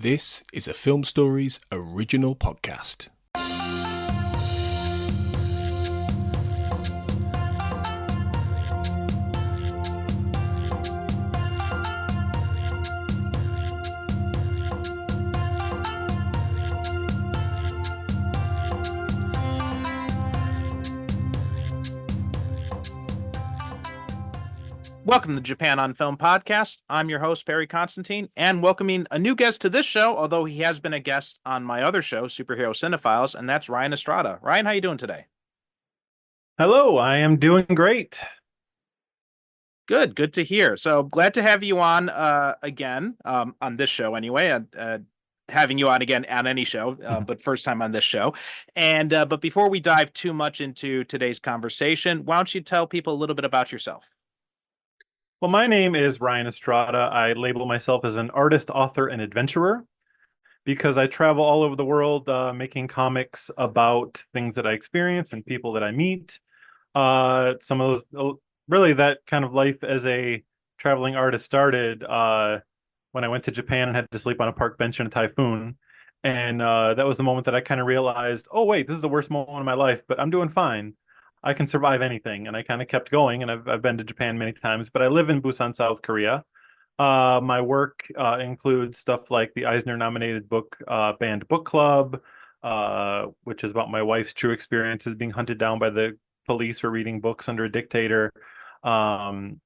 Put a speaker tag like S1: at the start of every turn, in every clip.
S1: This is a Film Stories original podcast.
S2: Welcome to the Japan on Film podcast. I'm your host, Barry Constantine, and welcoming a new guest to this show, although he has been a guest on my other show, Superhero Cinephiles, and that's Ryan Estrada. Ryan, how you doing today?
S3: Hello, I am doing great.
S2: Good to hear. So glad to have you on again, on this show anyway, having you on again on any show, but first time on this show. And but before we dive too much into today's conversation, why don't you tell people a little bit about yourself?
S3: Well, my name is Ryan Estrada. I label myself as an artist, author, and adventurer because I travel all over the world making comics about things that I experience and people that I meet. Some of those, really, that kind of life as a traveling artist started when I went to Japan and had to sleep on a park bench in a typhoon. And that was the moment that I kind of realized, oh, wait, this is the worst moment of my life, but I'm doing fine. I can survive anything. And I kind of kept going. And I've been to Japan many times, but I live in Busan, South Korea. My work includes stuff like the Eisner-nominated book Banned Book Club, which is about my wife's true experiences being hunted down by the police for reading books under a dictator. The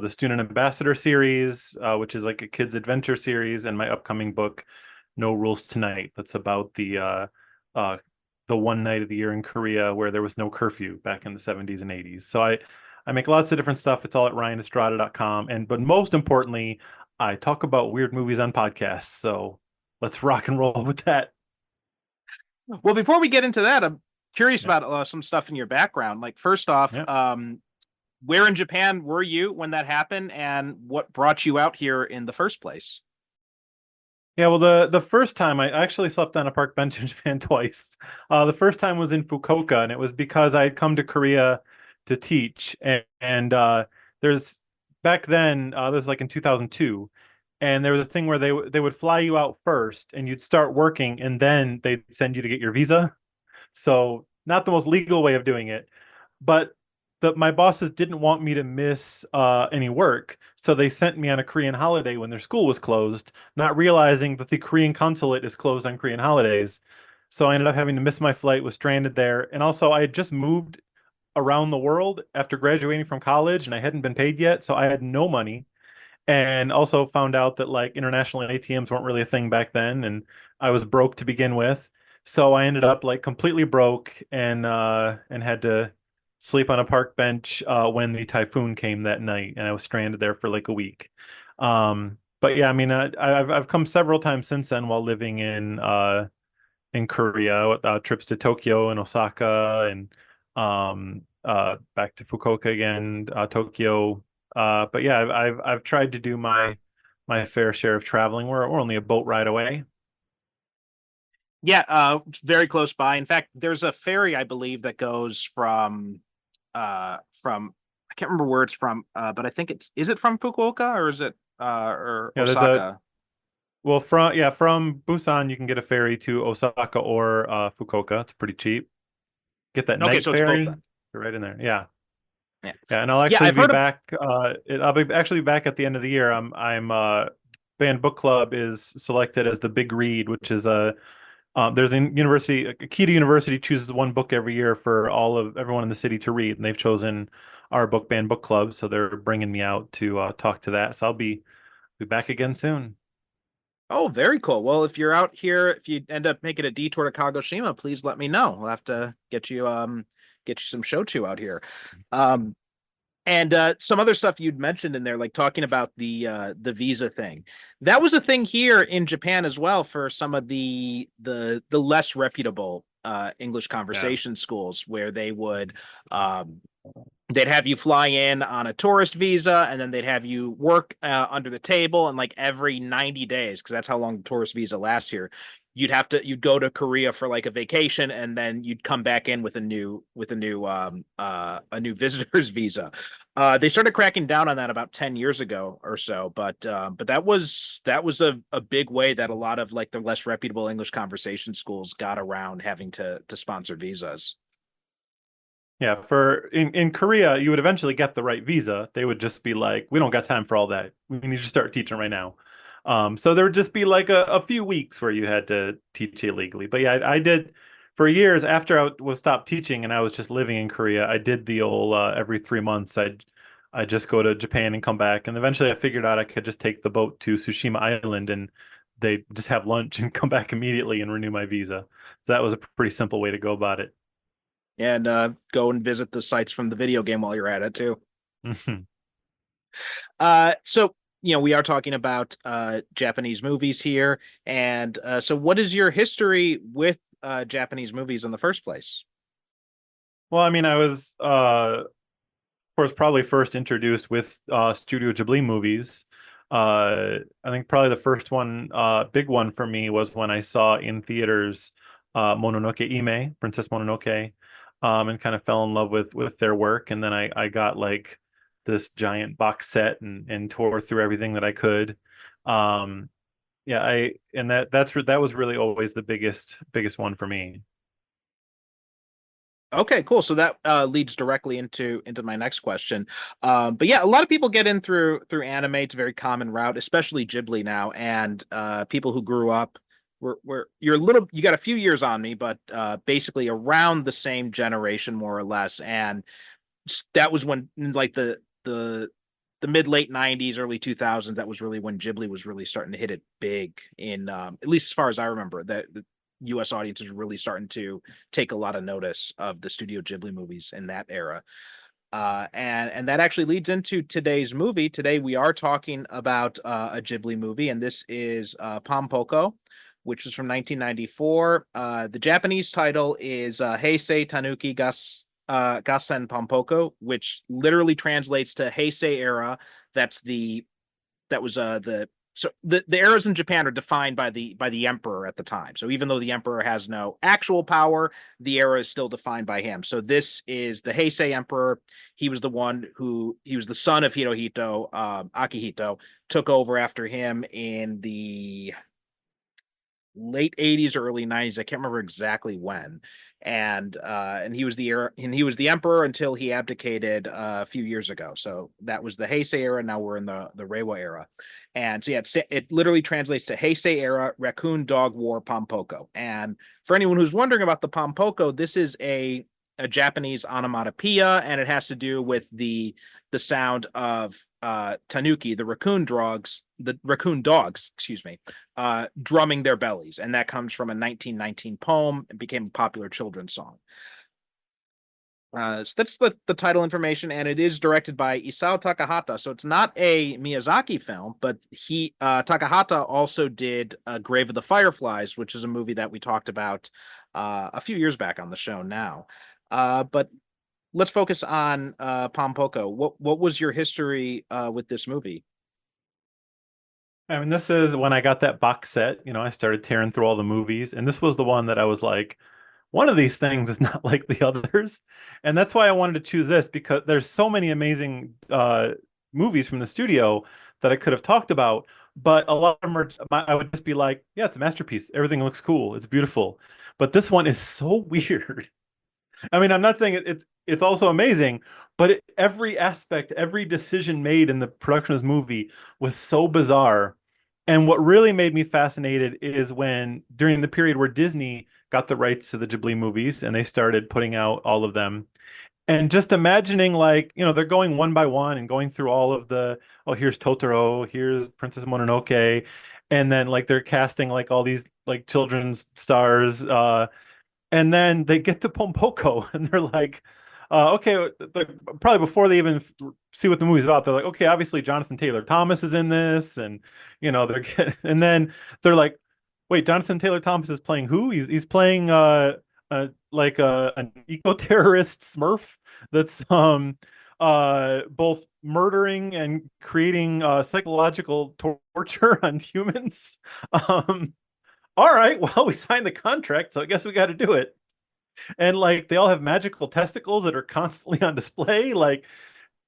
S3: Student Ambassador series, which is like a kids' adventure series, and my upcoming book, No Rules Tonight. That's about the one night of the year in Korea where there was no curfew back in the 70s and 80s. So I make lots of different stuff. It's all at ryanestrada.com. But most importantly, I talk about weird movies on podcasts. So let's rock and roll with that.
S2: Well, before we get into that, I'm curious about some stuff in your background. Like, first off, where in Japan were you when that happened, and what brought you out here in the first place?
S3: Yeah, well, the first time I actually slept on a park bench in Japan twice. The first time was in Fukuoka, and it was because I had come to Korea to teach. And there's back then, this was like in 2002, and there was a thing where they would fly you out first, and you'd start working, and then they'd send you to get your visa. So not the most legal way of doing it, but my bosses didn't want me to miss any work, so they sent me on a Korean holiday when their school was closed, not realizing that the Korean consulate is closed on Korean holidays. So I ended up having to miss my flight, was stranded there, and also I had just moved around the world after graduating from college, and I hadn't been paid yet, so I had no money, and also found out that like international ATMs weren't really a thing back then, and I was broke to begin with. So I ended up like completely broke and had to sleep on a park bench when the typhoon came that night, and I was stranded there for like a week. But yeah, I mean, I've come several times since then while living in Korea, trips to Tokyo and Osaka, and back to Fukuoka again, Tokyo. But yeah, I've tried to do my fair share of traveling. We're only a boat ride away.
S2: Yeah, very close by. In fact, there's a ferry, I believe, that goes from I can't remember where it's from, but I think is it from Fukuoka or is it or
S3: Yeah,
S2: Osaka?
S3: From Busan you can get a ferry to Osaka or Fukuoka. It's pretty cheap. Get that
S2: Okay,
S3: night
S2: so it's both
S3: ferry.
S2: then.
S3: You're right in there. Yeah.
S2: Yeah.
S3: Yeah, and I'll
S2: Yeah,
S3: actually
S2: I've
S3: be
S2: heard of.
S3: back. I'll be actually back at the end of the year. I'm Band Book Club is selected as the big read, which is there's a university, Akita University chooses one book every year for everyone in the city to read, and they've chosen our book, Band Book Club, so they're bringing me out to talk to that. So I'll be back again soon.
S2: Oh, very cool. Well, if you're out here, if you end up making a detour to Kagoshima, please let me know. We'll have to get you some shochu out here. Um, And some other stuff you'd mentioned in there, like talking about the visa thing. That was a thing here in Japan as well for some of the less reputable English
S3: Yeah.
S2: conversation schools where um, they'd have you fly in on a tourist visa and then they'd have you work under the table, and like every 90 days, because that's how long the tourist visa lasts here, you'd go to Korea for like a vacation, and then you'd come back in with a new visitor's visa. They started cracking down on that about 10 years ago or so, but that was a big way that a lot of like the less reputable English conversation schools got around having to sponsor visas.
S3: Yeah, in Korea, you would eventually get the right visa. They would just be like, we don't got time for all that. We need to start teaching right now. So there would just be like a few weeks where you had to teach illegally. But yeah, I did for years after I was stopped teaching and I was just living in Korea. I did the old every 3 months I just go to Japan and come back. And eventually I figured out I could just take the boat to Tsushima Island and they just have lunch and come back immediately and renew my visa. So that was a pretty simple way to go about it.
S2: And go and visit the sites from the video game while you're at it too. So we are talking about Japanese movies here, and so what is your history with Japanese movies in the first place?
S3: Well, I mean, I was, of course, probably first introduced with Studio Ghibli movies. I think probably the first one, big one for me was when I saw in theaters Mononoke Ime, Princess Mononoke, and kind of fell in love with their work. And then I got like this giant box set and tore through everything that I could. Yeah, that was really always the biggest one for me.
S2: Okay, cool. So that leads directly into my next question. But yeah, a lot of people get in through anime. It's a very common route, especially Ghibli now. And people who grew up, you got a few years on me, but basically around the same generation, more or less. And that was when like the mid late 90s, early 2000s. That was really when Ghibli was really starting to hit it big in at least as far as I remember. That the U.S. audience is really starting to take a lot of notice of the Studio Ghibli movies in that era. And that actually leads into today's movie. Today we are talking about a Ghibli movie, and this is Pom Poko, which is from 1994. The Japanese title is Heisei Tanuki Gassen Pom Poko, which literally translates to Heisei era. That was the eras in Japan are defined by the emperor at the time. So even though the emperor has no actual power, the era is still defined by him. So this is the Heisei emperor. He was the son of Hirohito. Akihito took over after him in the late 80s or early 90s. I can't remember exactly when. And he was the emperor until he abdicated a few years ago. So that was the Heisei era. Now we're in the Reiwa era. And so yeah, it literally translates to Heisei era, raccoon, dog, war, Pom Poko. And for anyone who's wondering about the Pom Poko, this is a Japanese onomatopoeia, and it has to do with the sound of tanuki, the raccoon dogs, excuse me, drumming their bellies, and that comes from a 1919 poem and became a popular children's song. So that's the title information, and it is directed by Isao Takahata. So it's not a Miyazaki film, but Takahata also did Grave of the Fireflies, which is a movie that we talked about a few years back on the show now. But let's focus on Pom Poko. What was your history with this movie?
S3: I mean, this is when I got that box set, I started tearing through all the movies, and this was the one that I was like, one of these things is not like the others. And that's why I wanted to choose this, because there's so many amazing movies from the studio that I could have talked about, but a lot of them I would just be like, yeah, it's a masterpiece. Everything looks cool. It's beautiful. But this one is so weird. I mean, I'm not saying it's also amazing, but every aspect, every decision made in the production of this movie was so bizarre. And what really made me fascinated is when during the period where Disney got the rights to the Ghibli movies and they started putting out all of them. And just imagining like, they're going one by one and going through all of here's Totoro, here's Princess Mononoke, and then like they're casting like all these like children's stars, and then they get to Pom Poko and they're like, okay, probably before they even see what the movie's about, they're like, okay, obviously Jonathan Taylor Thomas is in this, and and then they're like, wait, Jonathan Taylor Thomas is playing who? He's playing like an eco-terrorist Smurf that's both murdering and creating psychological torture on humans. all right, well, we signed the contract, so I guess we got to do it. And like they all have magical testicles that are constantly on display. Like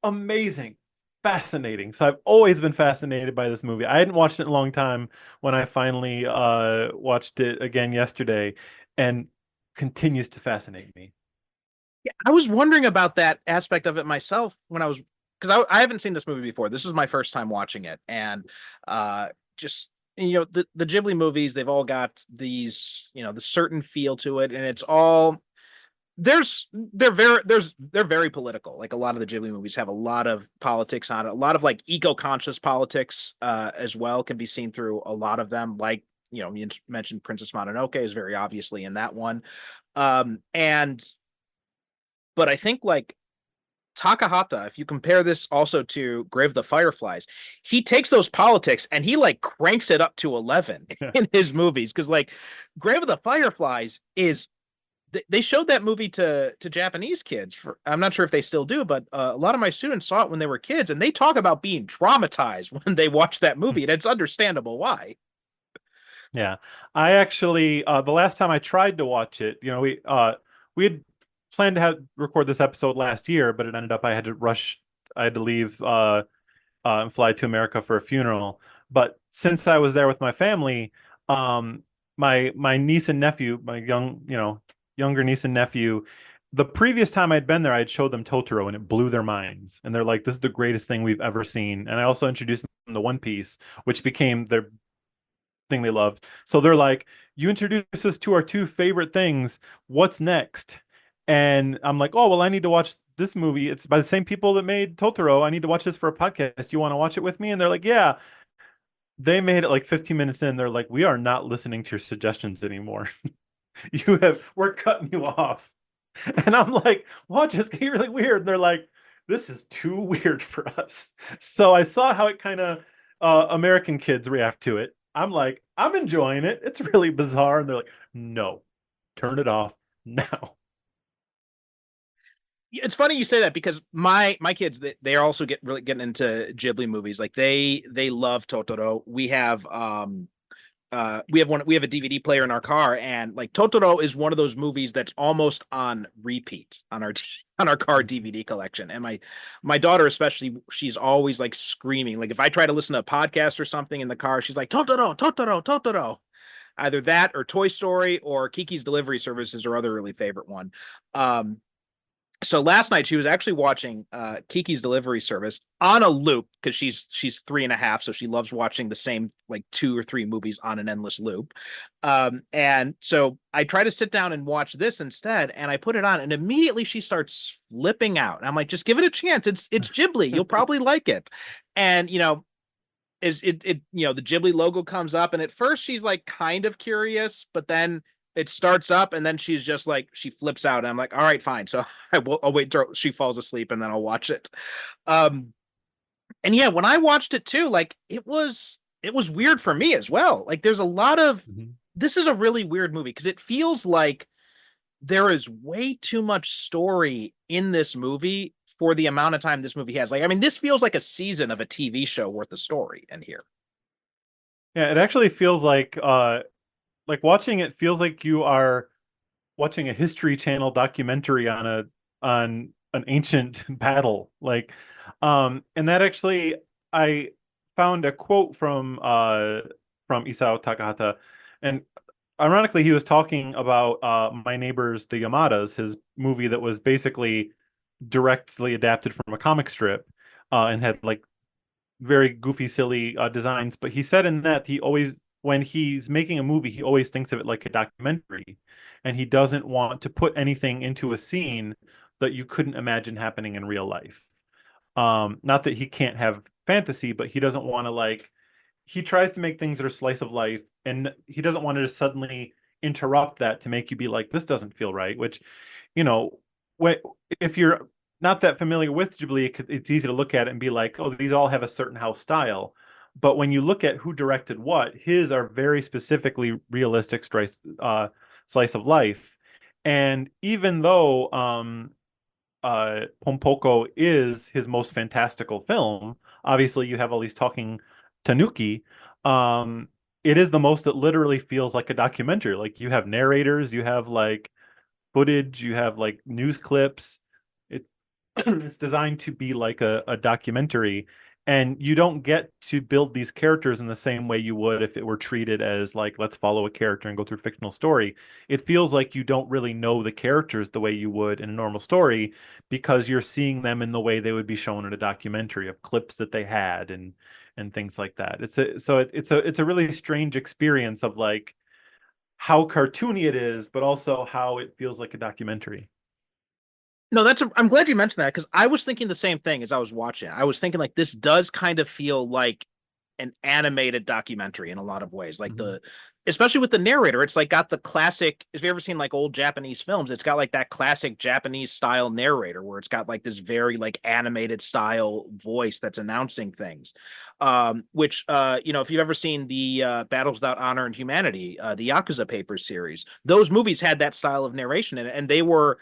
S3: amazing, fascinating. So I've always been fascinated by this movie. I hadn't watched it in a long time when I finally watched it again yesterday, and continues to fascinate me.
S2: Yeah, I was wondering about that aspect of it myself when I was because I haven't seen this movie before. This is my first time watching it, and just the Ghibli movies, they've all got these the certain feel to it, and it's all they're very political. Like a lot of the Ghibli movies have a lot of politics on it, a lot of like eco-conscious politics as well can be seen through a lot of them. Like you mentioned Princess Mononoke is very obviously in that one, and but I think like Takahata, if you compare this also to Grave of the Fireflies, he takes those politics and he like cranks it up to 11 in his movies. Cause like Grave of the Fireflies is they showed that movie to Japanese kids. I'm not sure if they still do, but a lot of my students saw it when they were kids, and they talk about being traumatized when they watch that movie, and it's understandable why.
S3: Yeah, I actually the last time I tried to watch it, we had planned to record this episode last year, but it ended up I had to leave and fly to America for a funeral. But since I was there with my family, um, my niece and nephew, my younger niece and nephew, the previous time I'd been there, I'd showed them Totoro, and it blew their minds. And they're like, "This is the greatest thing we've ever seen." And I also introduced them to One Piece, which became their thing they loved. So they're like, "You introduced us to our two favorite things. What's next?" And I'm like, "Oh, well, I need to watch this movie. It's by the same people that made Totoro. I need to watch this for a podcast. You want to watch it with me?" And they're like, "Yeah." They made it like 15 minutes in. They're like, "We are not listening to your suggestions anymore. We're cutting you off." And I'm like, "What? Just get really weird." And they're like, "This is too weird for us." So I saw how it kind of American kids react to it. I'm like, "I'm enjoying it. It's really bizarre." And they're like, "No, turn it off now."
S2: It's funny you say that because my kids they are also really getting into Ghibli movies. Like they love Totoro. We have a DVD player in our car, and like Totoro is one of those movies that's almost on repeat on our on our car DVD collection. And my daughter especially, she's always like screaming. Like if I try to listen to a podcast or something in the car, she's like Totoro, Totoro, Totoro. Either that or Toy Story or Kiki's Delivery Service is her other really favorite one. Um, so last night she was actually watching Kiki's Delivery Service on a loop because she's 3.5, so she loves watching the same like 2 or 3 movies on an endless loop. And so I try to sit down and watch this instead, and I put it on, and immediately she starts flipping out. And I'm like, just give it a chance. It's Ghibli. You'll probably like it. And is it the Ghibli logo comes up, and at first she's like kind of curious, but then it starts up, and then she's just like she flips out, and I'm like, all right, fine. So I'll wait till she falls asleep, and then I'll watch it. Um, and yeah, when I watched it too, like it was weird for me as well. Like there's a lot of
S3: Mhm.
S2: this is a really weird movie because it feels like there is way too much story in this movie for the amount of time this movie has. Like, I mean, this feels like a season of a TV show worth of story in here.
S3: Yeah, it actually feels like watching it feels like you are watching a History Channel documentary on an ancient battle. And that actually I found a quote from Isao Takahata, and ironically he was talking about My Neighbors the Yamadas, his movie that was basically directly adapted from a comic strip, and had like very goofy, silly designs. But he said in that he always, when he's making a movie, he always thinks of it like a documentary, and he doesn't want to put anything into a scene that you couldn't imagine happening in real life. Not that he can't have fantasy, but he doesn't want to like. He tries to make things that are slice of life, and he doesn't want to just suddenly interrupt that to make you be like, this doesn't feel right. Which, you know, when if you're not that familiar with Ghibli, it's easy to look at it and be like, oh, these all have a certain house style. But when you look at who directed what, his are very specifically realistic slice of life. And even though Pom Poko is his most fantastical film, obviously you have all these talking tanuki. Um, it is the most, it literally feels like a documentary. Like you have narrators, you have like footage, you have like news clips. It it's designed to be like a documentary, and you don't get to build these characters in the same way you would if it were treated as like, let's follow a character and go through a fictional story. It feels like you don't really know the characters the way you would in a normal story, because you're seeing them in the way they would be shown in a documentary, of clips that they had and things like that. It's a really strange experience of like how cartoony it is, but also how it feels like a documentary.
S2: No, I'm glad you mentioned that, because I was thinking the same thing as I was watching it. I was thinking like this does kind of feel like an animated documentary in a lot of ways. Like especially with the narrator, it's like got the classic. If you ever seen like old Japanese films, it's got like that classic Japanese style narrator where it's got like this very like animated style voice that's announcing things. Which if you've ever seen the Battles Without Honor and Humanity, the Yakuza Papers series, those movies had that style of narration in it, and they were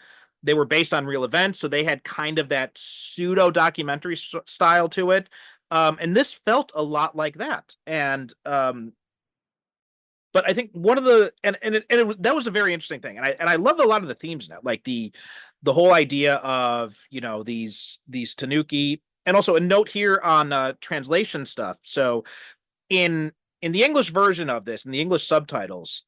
S2: based on real events, so they had kind of that pseudo documentary style to it. And this felt a lot like that. And but I think one of the that was a very interesting thing, and I loved a lot of the themes in it, like the whole idea of these tanuki, and also a note here on translation stuff. So in the English version of this, in the English subtitles,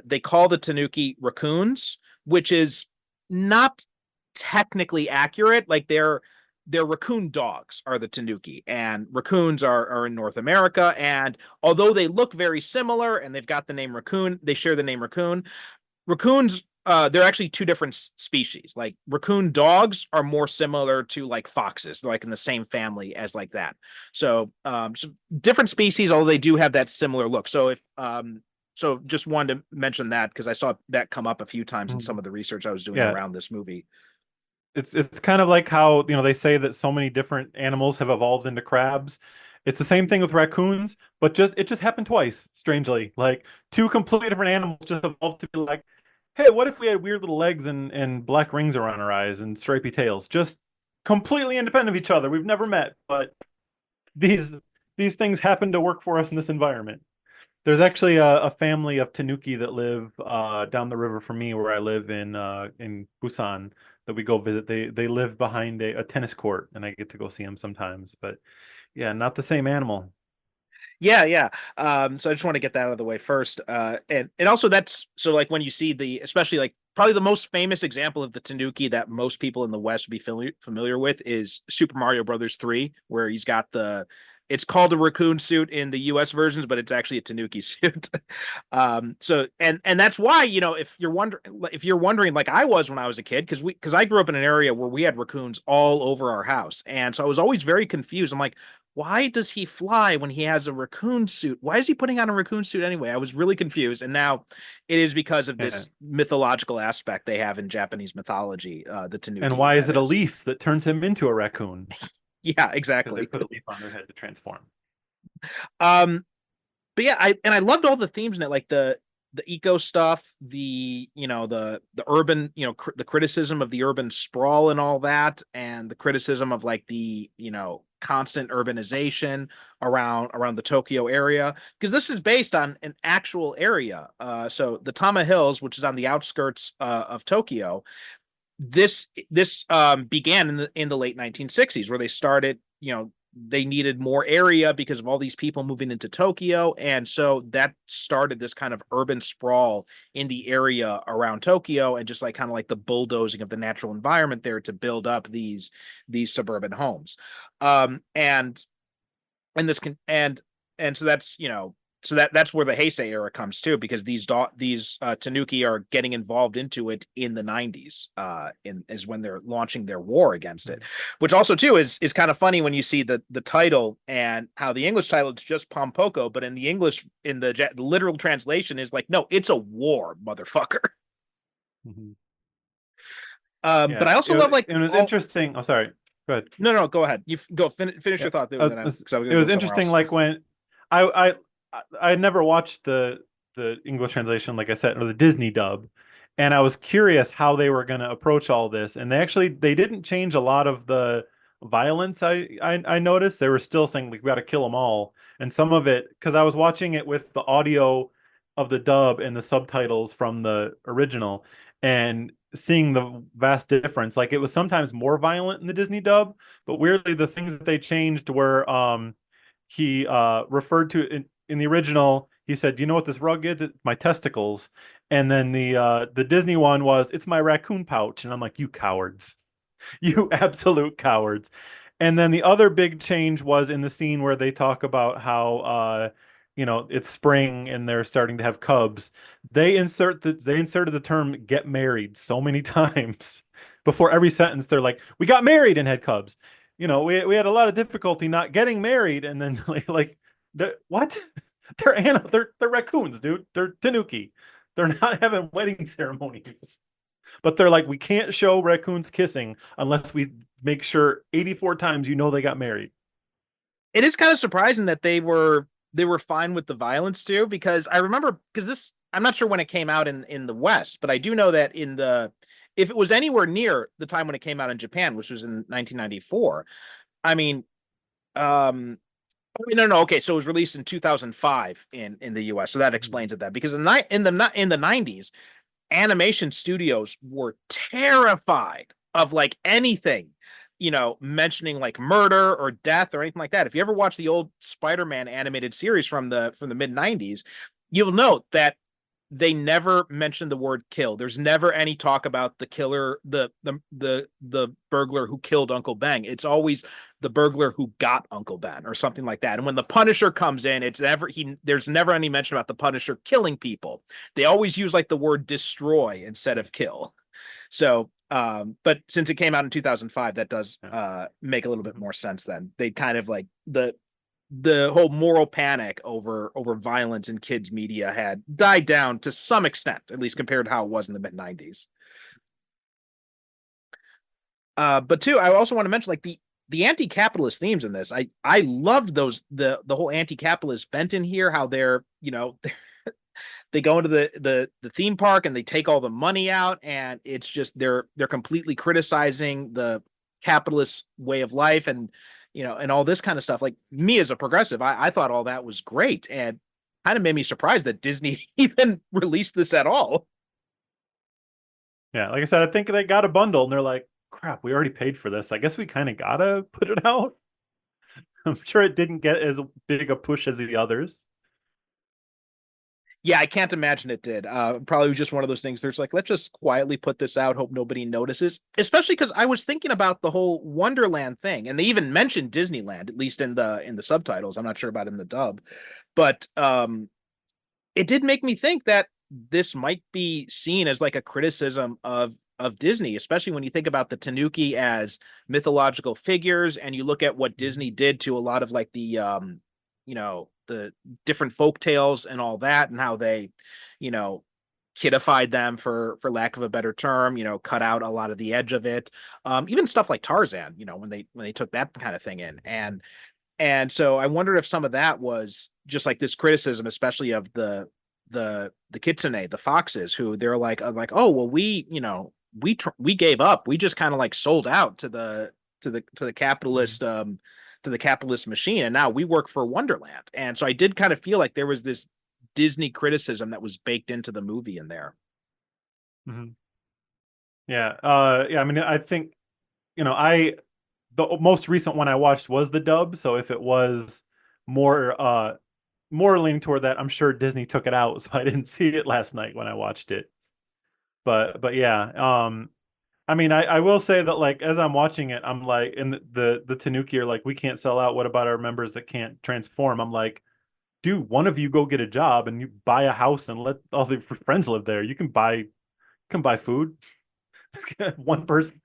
S2: they call the tanuki raccoons, which is not technically accurate. Like they're raccoon dogs are the tanuki, and raccoons are in North America. And although they look very similar and they've got the name raccoon, they share the name raccoon. Raccoons, they're actually two different species. Like raccoon dogs are more similar to like foxes. They're like in the same family as like that. So different species, although they do have that similar look. So just wanted to mention that because I saw that come up a few times in some of the research I was doing around this movie.
S3: It's kind of like how, they say that so many different animals have evolved into crabs. It's the same thing with raccoons, but it just happened twice, strangely. Like two completely different animals just evolved to be like, hey, what if we had weird little legs and black rings around our eyes and stripy tails? Just completely independent of each other. We've never met, but these these things happen to work for us in this environment. There's actually a family of tanuki that live down the river from me, where I live in Busan, that we go visit. They live behind a tennis court, and I get to go see them sometimes. But yeah, not the same animal.
S2: Yeah. So I just want to get that out of the way first. And also that's so like when you see especially like probably the most famous example of the tanuki that most people in the West would be familiar with is Super Mario Brothers 3, where he's got it's called a raccoon suit in the US versions, but it's actually a tanuki suit. So and that's why, if you're wondering like I was when I was a kid, because I grew up in an area where we had raccoons all over our house. And so I was always very confused. I'm like, why does he fly when he has a raccoon suit? Why is he putting on a raccoon suit anyway? I was really confused. And now it is because of this mythological aspect they have in Japanese mythology, the tanuki.
S3: And why is it a leaf that turns him into a raccoon?
S2: Yeah, exactly.
S3: They put a leaf on their head to transform.
S2: But yeah, I loved all the themes in it, like the eco stuff, the urban, the criticism of the urban sprawl and all that, and the criticism of like the constant urbanization around the Tokyo area, because this is based on an actual area. So the Tama Hills, which is on the outskirts of Tokyo, this began in the late 1960s, where they started, they needed more area because of all these people moving into Tokyo. And so that started this kind of urban sprawl in the area around Tokyo, and just like kind of like the bulldozing of the natural environment there to build up these suburban homes. And this can and so that's that's where the Heisei era comes too, because these tanuki are getting involved into it in the 90s, is when they're launching their war against it, which also too is kind of funny when you see the title, and how the English title is just Pom Poko, but in the English, in the literal translation is like, no, it's a war, motherfucker. But I also love like
S3: it was interesting. Oh, sorry. Go ahead.
S2: No, go ahead. You go finish your thought.
S3: It was interesting. Like when I had never watched the English translation, like I said, or the Disney dub, and I was curious how they were going to approach all this. And they didn't change a lot of the violence. I noticed they were still saying like we got to kill them all, and some of it because I was watching it with the audio of the dub and the subtitles from the original, and seeing the vast difference. Like it was sometimes more violent in the Disney dub, but weirdly the things that they changed were he referred to in the original. He said, "You know what this rug is? It's my testicles." And then the Disney one was, "It's my raccoon pouch." And I'm like, "You cowards." You absolute cowards. And then the other big change was in the scene where they talk about how it's spring and they're starting to have cubs. They inserted the term "get married" so many times. Before every sentence they're like, "We got married and had cubs." We had a lot of difficulty not getting married, and then like what? They're raccoons, dude. They're tanuki. They're not having wedding ceremonies. But they're like, we can't show raccoons kissing unless we make sure 84 times they got married.
S2: It is kind of surprising that they were fine with the violence too, because I remember I'm not sure when it came out in the West, but I do know that if it was anywhere near the time when it came out in Japan, which was in 1994, I mean, no, okay, so it was released in 2005 in the US, so that explains it then, because in the 90s, animation studios were terrified of like anything, mentioning like murder or death or anything like that. If you ever watch the old Spider-Man animated series from the mid 90s, you'll note that they never mention the word kill. There's never any talk about the killer, the burglar who killed Uncle Ben. It's always the burglar who got Uncle Ben or something like that. And when the Punisher comes in, there's never any mention about the Punisher killing people. They always use like the word destroy instead of kill. So but since it came out in 2005, that does make a little bit more sense then. They kind of like the whole moral panic over violence in kids media had died down to some extent, at least compared to how it was in the mid 90s. But too, I also want to mention like the anti-capitalist themes in this. I loved those, the whole anti-capitalist bent in here, how they're they go into the theme park and they take all the money out, and it's just they're completely criticizing the capitalist way of life, and and all this kind of stuff. Like me as a progressive, I thought all that was great, and kind of made me surprised that Disney even released this at all.
S3: Yeah, like I said, I think they got a bundle and they're like, crap, we already paid for this. I guess we kind of gotta put it out. I'm sure it didn't get as big a push as the others.
S2: Yeah, I can't imagine it did. Probably was just one of those things. There's like, let's just quietly put this out, hope nobody notices. Especially because I was thinking about the whole Wonderland thing, and they even mentioned Disneyland, at least in the subtitles. I'm not sure about in the dub, but it did make me think that this might be seen as like a criticism of Disney, especially when you think about the Tanuki as mythological figures, and you look at what Disney did to a lot of like the different folk tales and all that, and how they, kidified them, for lack of a better term, cut out a lot of the edge of it. Even stuff like Tarzan, when they took that kind of thing in, and so I wondered if some of that was just like this criticism, especially of the kitsune, the foxes, who they're like, oh well, we gave up, we just kind of like sold out to the capitalist to the capitalist machine, and now we work for Wonderland. And so I did kind of feel like there was this Disney criticism that was baked into the movie in there.
S3: Mm-hmm. Yeah, yeah. I mean, I think the most recent one I watched was the dub. So if it was more leaning toward that, I'm sure Disney took it out, so I didn't see it last night when I watched it. But yeah, I mean, I will say that like as I'm watching it, I'm like, and the Tanuki are like, we can't sell out. What about our members that can't transform? I'm like, dude, one of you go get a job and you buy a house and let all your friends live there. You can buy food. One person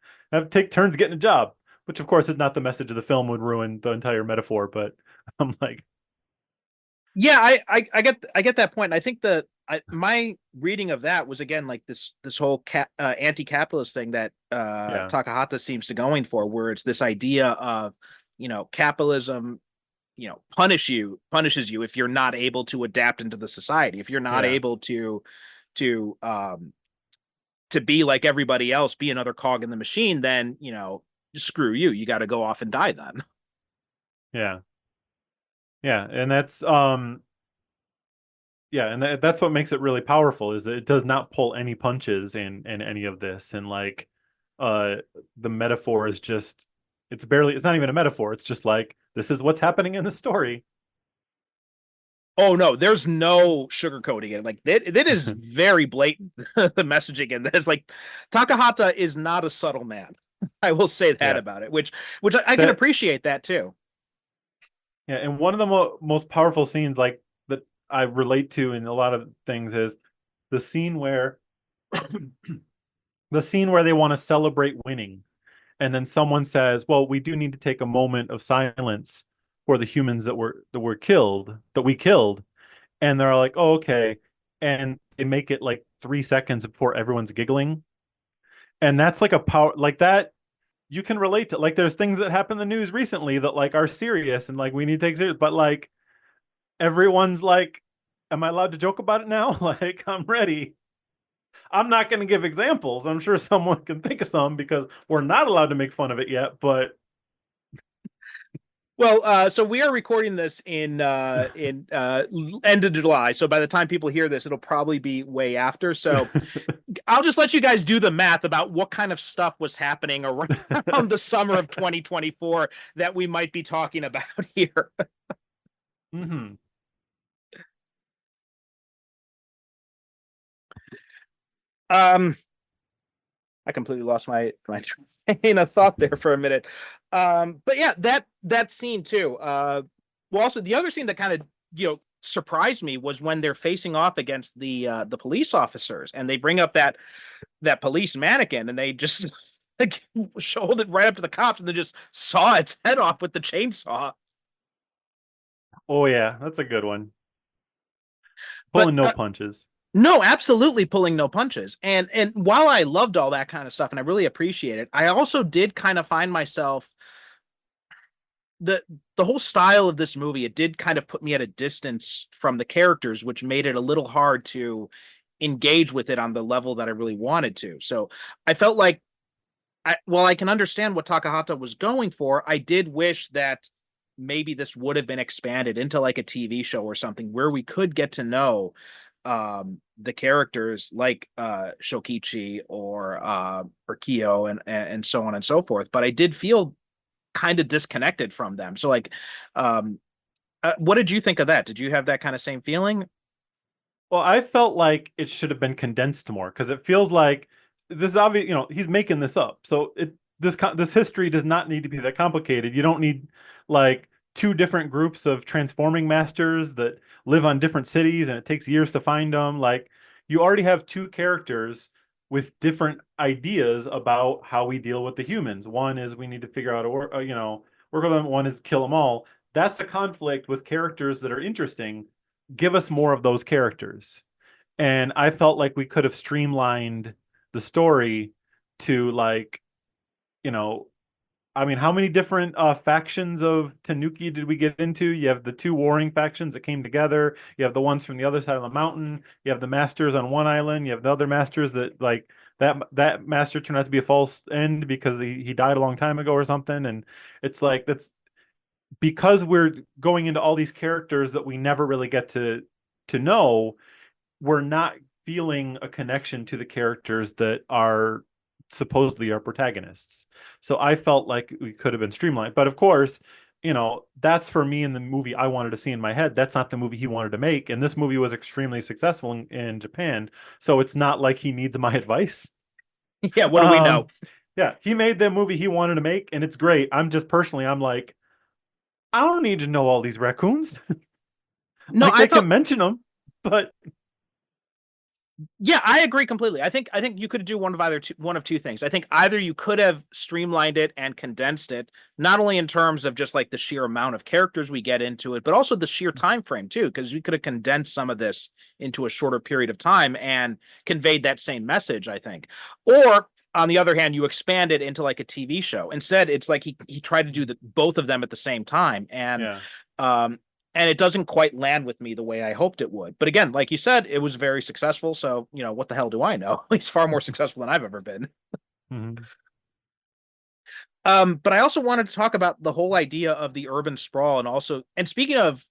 S3: take turns getting a job, which of course is not the message of the film, would ruin the entire metaphor. But I'm like,
S2: Yeah, I get that point. And I think my reading of that was again like this whole anti-capitalist thing that
S3: yeah,
S2: Takahata seems to going for, where it's this idea of capitalism punishes you if you're not able to adapt into the society, if you're not
S3: yeah,
S2: able to to be like everybody else, be another cog in the machine, then screw you, you got to go off and die then.
S3: Yeah. Yeah, and that's yeah, and that's what makes it really powerful is that it does not pull any punches in any of this, and like uh the metaphor is just it's not even a metaphor, it's just like this is what's happening in the story.
S2: Oh no, there's no sugarcoating it. Like that is very blatant. The messaging in this, like Takahata is not a subtle man. I will say that
S3: Yeah.
S2: about it, which I can
S3: That
S2: appreciate that too.
S3: yeah, and one of the most powerful scenes like that I relate to in a lot of things is the scene where the scene where they want to celebrate winning. And then someone says, "Well, we do need to take a moment of silence for the humans that we killed." And they're like, "Oh, okay." And they make it like 3 seconds before everyone's giggling. And that's like a power like that you can relate to. Like there's things that happen in the news recently that like are serious and like we need to take serious, but like everyone's like, "Am I allowed to joke about it now?" Like I'm ready. I'm not going to give examples. I'm sure someone can think of some because we're not allowed to make fun of it yet, but
S2: Well, so we are recording this in end of July. So by the time people hear this, it'll probably be way after. So I'll just let you guys do the math about what kind of stuff was happening around the summer of 2024 that we might be talking about here.
S3: mm-hmm.
S2: Um, I completely lost my train of thought there for a minute. But yeah, that scene too. Well, also the other scene that kind of surprised me was when they're facing off against the police officers, and they bring up that police mannequin, and they just like hold it right up to the cops, and then just saw its head off with the chainsaw.
S3: Oh yeah, that's a good one.
S2: But
S3: Pulling no punches.
S2: no, absolutely pulling no punches. And while I loved all that kind of stuff and I really appreciate it, I also did kind of find myself the the whole style of this movie, it did kind of put me at a distance from the characters, which made it a little hard to engage with it on the level that I really wanted to. So I felt like while I can understand what Takahata was going for, I did wish that maybe this would have been expanded into like a TV show or something where we could get to know the characters like Shokichi or Kyo and so on and so forth. But I did feel kind of disconnected from them. So like what did you think of that? Did you have that kind of same feeling?
S3: Well, I felt like it should have been condensed more because it feels like this is obvious, he's making this up. So this history does not need to be that complicated. You don't need like two different groups of transforming masters that live on different cities and it takes years to find them. Like you already have two characters with different ideas about how we deal with the humans. One is we need to figure out work with them. One is kill them all. That's a conflict with characters that are interesting. Give us more of those characters. And I felt like we could have streamlined the story to like, you know, I mean, how many different factions of Tanuki did we get into? You have the two warring factions that came together. You have the ones from the other side of the mountain. You have the masters on one island. You have the other masters that like that master turned out to be a false end because he died a long time ago or something. And it's like that's because we're going into all these characters that we never really get to know, we're not feeling a connection to the characters that are supposedly our protagonists. So I felt like we could have been streamlined. But of course, that's for me in the movie I wanted to see in my head. That's not the movie he wanted to make. And this movie was extremely successful in Japan. So it's not like he needs my advice.
S2: Yeah, what do we know?
S3: Yeah, he made the movie he wanted to make, and it's great. I'm like, I don't need to know all these raccoons.
S2: No,
S3: Like
S2: I
S3: they can
S2: thought
S3: mention them, but
S2: yeah, I agree completely. I think you could do one of two things. I think either you could have streamlined it and condensed it, not only in terms of just like the sheer amount of characters we get into it, but also the sheer time frame too, because we could have condensed some of this into a shorter period of time and conveyed that same message, I think. Or on the other hand, you expand it into like a TV show. Instead, it's like he tried to do both of them at the same time,
S3: yeah.
S2: um, and it doesn't quite land with me the way I hoped it would. But again, like you said, it was very successful. So, what the hell do I know? He's far more successful than I've ever been.
S3: Mm-hmm.
S2: But I also wanted to talk about the whole idea of the urban sprawl, and speaking of,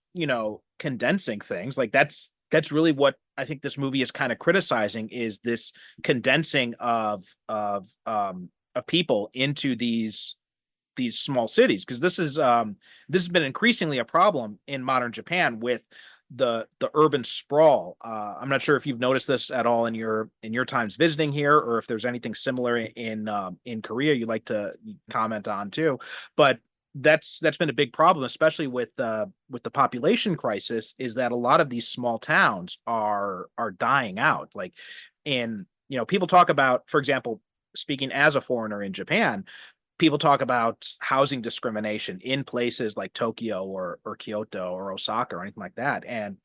S2: condensing things, like that's really what I think this movie is kind of criticizing, is this condensing of people into these small cities, because this has been increasingly a problem in modern Japan with the urban sprawl. I'm not sure if you've noticed this at all in your times visiting here, or if there's anything similar in Korea you'd like to comment on too. But that's been a big problem, especially with the population crisis, is that a lot of these small towns are dying out. Like, in people talk about, for example, speaking as a foreigner in Japan, people talk about housing discrimination in places like Tokyo or Kyoto or Osaka or anything like that. And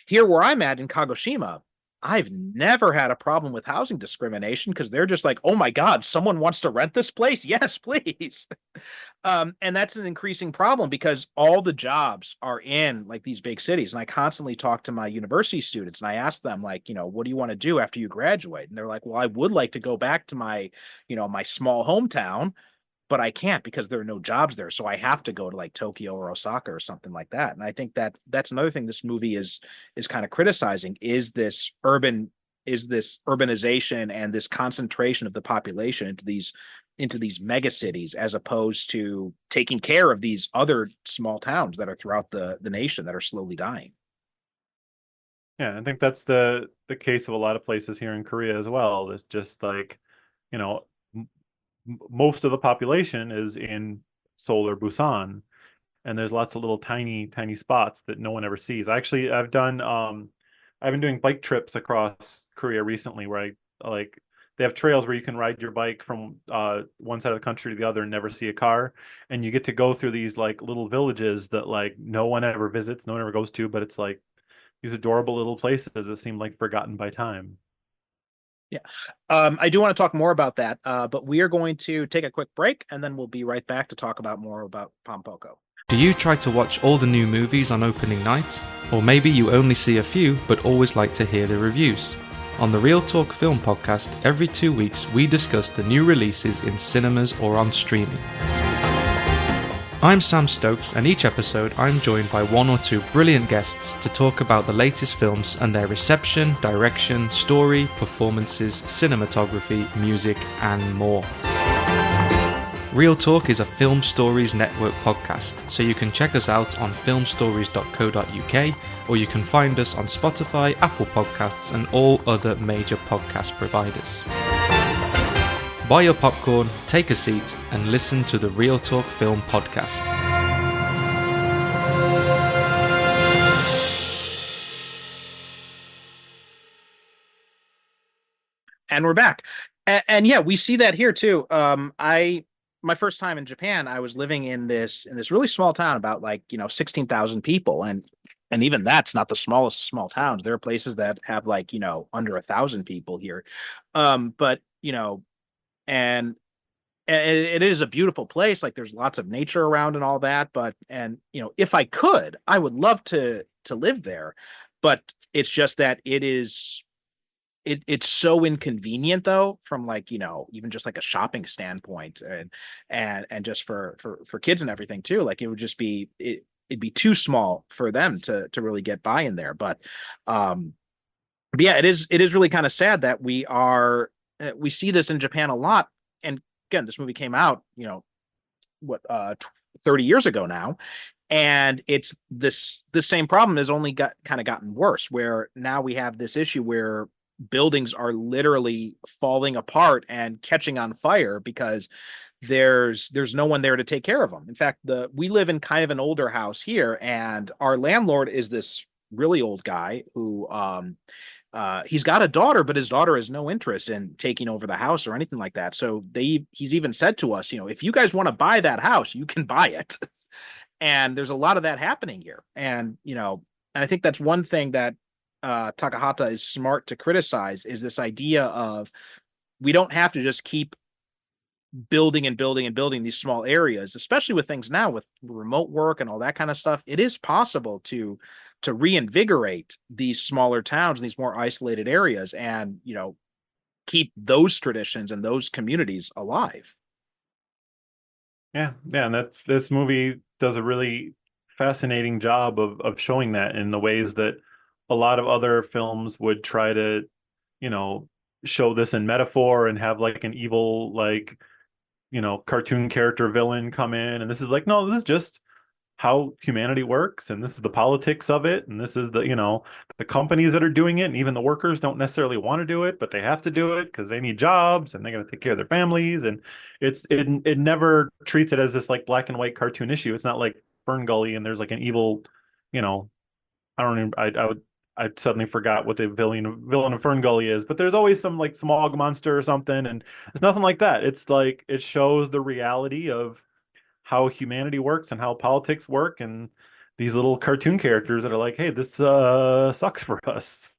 S2: here where I'm at in Kagoshima, I've never had a problem with housing discrimination, because they're just like, oh my God, someone wants to rent this place? Yes, please. And that's an increasing problem because all the jobs are in like these big cities. And I constantly talk to my university students and I ask them, like, what do you want to do after you graduate? And they're like, well, I would like to go back to my small hometown, but I can't because there are no jobs there. So I have to go to like Tokyo or Osaka or something like that. And I think that that's another thing this movie is kind of criticizing, is this urbanization and this concentration of the population into these mega cities, as opposed to taking care of these other small towns that are throughout the nation that are slowly dying.
S3: Yeah, I think that's the case of a lot of places here in Korea as well. It's just like, you know, most of the population is in Seoul or Busan, and there's lots of little tiny spots that no one ever sees. Actually, I've been doing bike trips across Korea recently, where I like they have trails where you can ride your bike from one side of the country to the other and never see a car, and you get to go through these like little villages that like no one ever visits, no one ever goes to, but it's like these adorable little places that seem like forgotten by time.
S2: Yeah. I do want to talk more about that, but we are going to take a quick break and then we'll be right back to talk about more about Pom Poko.
S4: Do you try to watch all the new movies on opening night? Or maybe you only see a few but always like to hear the reviews? On the Real Talk Film Podcast, every 2 weeks we discuss the new releases in cinemas or on streaming. I'm Sam Stokes, and each episode I'm joined by one or two brilliant guests to talk about the latest films and their reception, direction, story, performances, cinematography, music, and more. Real Talk is a Film Stories Network podcast, so you can check us out on filmstories.co.uk, or you can find us on Spotify, Apple Podcasts, and all other major podcast providers. Buy your popcorn, take a seat, and listen to the Real Talk Film Podcast.
S2: And we're back. And yeah, we see that here too. My first time in Japan, I was living in this really small town, about 16,000 people, and even that's not the smallest small towns. There are places that have under 1,000 people here. But and it is a beautiful place. Like, there's lots of nature around and all that. But if I could, I would love to live there. But it's just that it's so inconvenient, though, from even just like a shopping standpoint, and just for kids and everything too. Like, it would just be it'd be too small for them to really get by in there. But yeah, it is really kind of sad that we see this in Japan a lot. And again, this movie came out, what 30 years ago now, and it's the same problem has only gotten worse, where now we have this issue where buildings are literally falling apart and catching on fire because there's no one there to take care of them. In fact, we live in kind of an older house here, and our landlord is this really old guy who he's got a daughter, but his daughter has no interest in taking over the house or anything like that. So he's even said to us, if you guys want to buy that house, you can buy it. And there's a lot of that happening here. And and I think that's one thing that Takahata is smart to criticize, is this idea of, we don't have to just keep building and building and building these small areas, especially with things now with remote work and all that kind of stuff. It is possible to reinvigorate these smaller towns, these more isolated areas, and keep those traditions and those communities alive.
S3: Yeah, and this movie does a really fascinating job of showing that in the ways that a lot of other films would try to, you know, show this in metaphor and have like an evil, like, cartoon character villain come in. And this is like, no, this is just how humanity works, and this is the politics of it, and this is the companies that are doing it, and even the workers don't necessarily want to do it, but they have to do it because they need jobs and they got to take care of their families. And it never treats it as this like black and white cartoon issue. It's not like Fern Gully and there's like an evil, you know I don't even I suddenly forgot what the villain of Fern Gully is, but there's always some like smog monster or something, and it's nothing like that. It's like it shows the reality of how humanity works and how politics work, and these little cartoon characters that are like, hey, this sucks for us.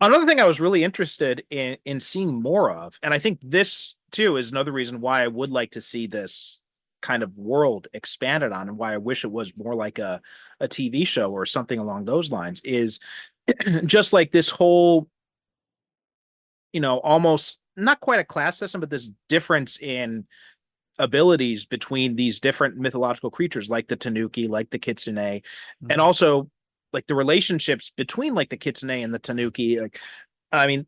S2: Another thing I was really interested in seeing more of, and I think this too is another reason why I would like to see this kind of world expanded on, and why I wish it was more like a TV show or something along those lines, is just like this whole, almost not quite a class system, but this difference in abilities between these different mythological creatures, like the Tanuki, like the Kitsune, and also like the relationships between like the Kitsune and the Tanuki. Like, I mean,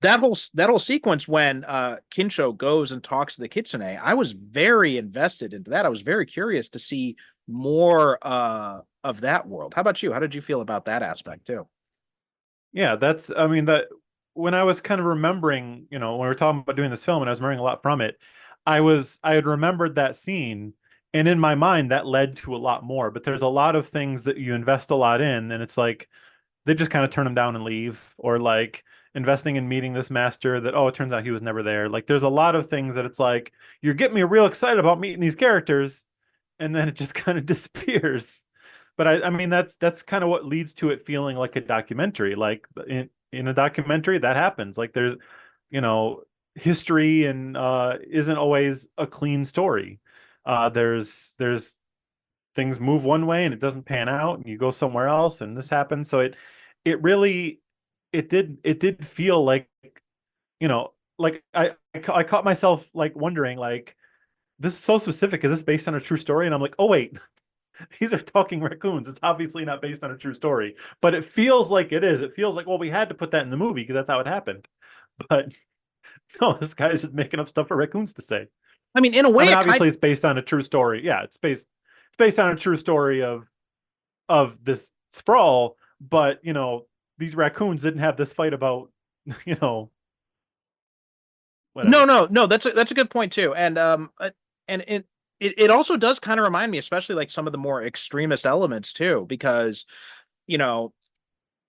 S2: that whole sequence when Kinsho goes and talks to the Kitsune, I was very invested into that. I was very curious to see more of that world. How about you? How did you feel about that aspect too?
S3: Yeah, I mean, that when I was kind of remembering, when we were talking about doing this film and I was remembering a lot from it, I had remembered that scene, and in my mind that led to a lot more. But there's a lot of things that you invest a lot in, and it's like they just kind of turn them down and leave, or like investing in meeting this master that, oh, it turns out he was never there. Like there's a lot of things that it's like you're getting me real excited about meeting these characters, and then it just kind of disappears. But I mean that's kind of what leads to it feeling like a documentary. Like in a documentary that happens. Like there's, you know, history and isn't always a clean story. There's things move one way and it doesn't pan out, and you go somewhere else and this happens. So it really it did feel like, like I caught myself like wondering, like, this is so specific. Is this based on a true story? And I'm like, oh wait, these are talking raccoons. It's obviously not based on a true story, but it feels like it is. It feels like, well, we had to put that in the movie because that's how it happened. But no, this guy is just making up stuff for raccoons to say.
S2: I mean, in a way,
S3: Obviously, it's based on a true story. Yeah, it's based on a true story of this sprawl. But these raccoons didn't have this fight about you know whatever.
S2: no, that's a good point too. And it also does kind of remind me, especially like some of the more extremist elements too, because you know